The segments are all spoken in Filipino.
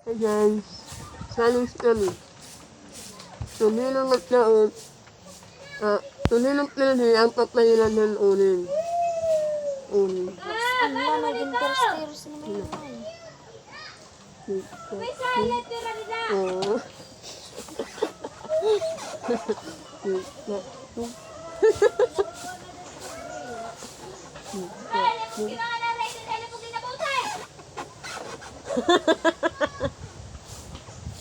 Hey guys, challenge kami. Tuloy ng maglaot. Tuloy ng play ang papayilan ng unin. Unin. Ano na, nag-interest na may naman. May silent tira nila. Oo. Kaya mo kailangan na rin sa po ginabutay.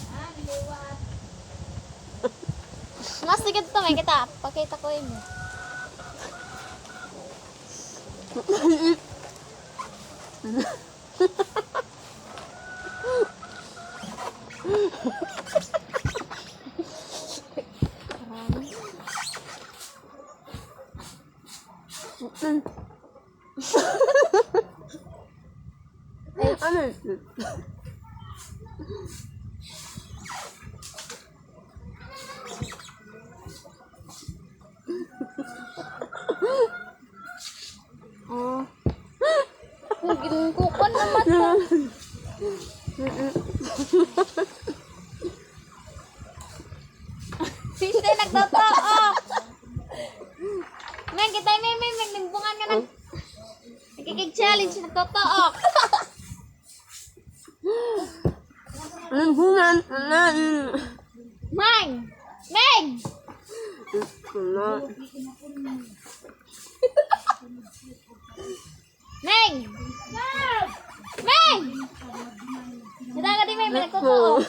Ah, liwat. Mas tigat to, may kita. Pakita ko yun. Ano ito? Oh. Ginungkukan naman to. Siste, nagtotoo. Men, kita may nagbungan ka ng nagkikig-challenge, nagtotoo. Anong hunan? Alain! Mang! Meg! Wala. Meg! Meg! Kita ka di may nagtotoo.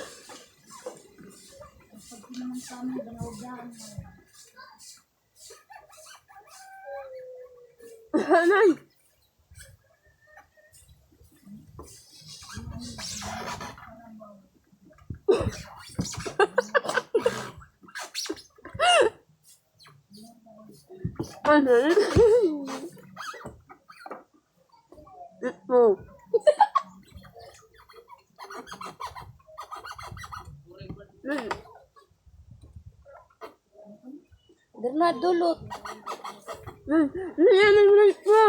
Anay! Anay! Ito. Darna dulot. Yan ang ito.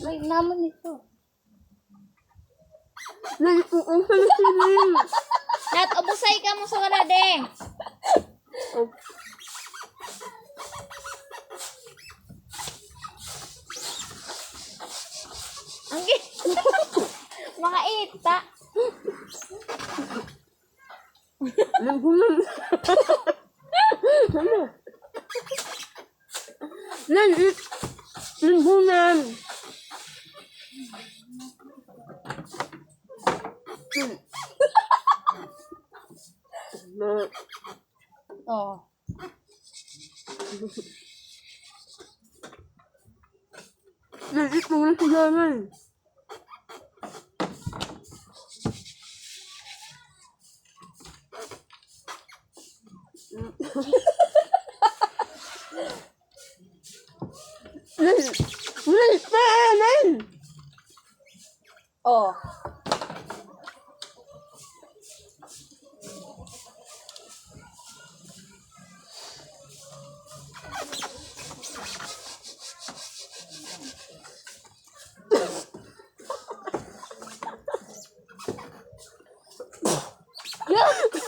May naman ito. Ito ang salasinin. Nat, ubusay ka mo sa warade. Ang mga ita. Anong hunan? Ano? Lalit! Anong hunan? Oh. Lalit mo na sigaran. Lalit pa! Anan! Oh.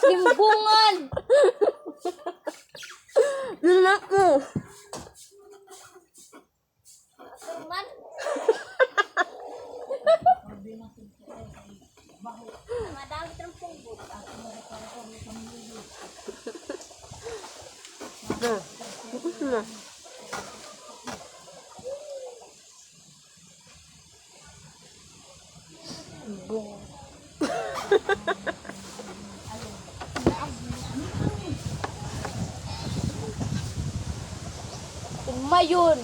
Limbungan! Lalak ko! Suman? Madami ng punggol. Tapos na. Bungo. Mayon.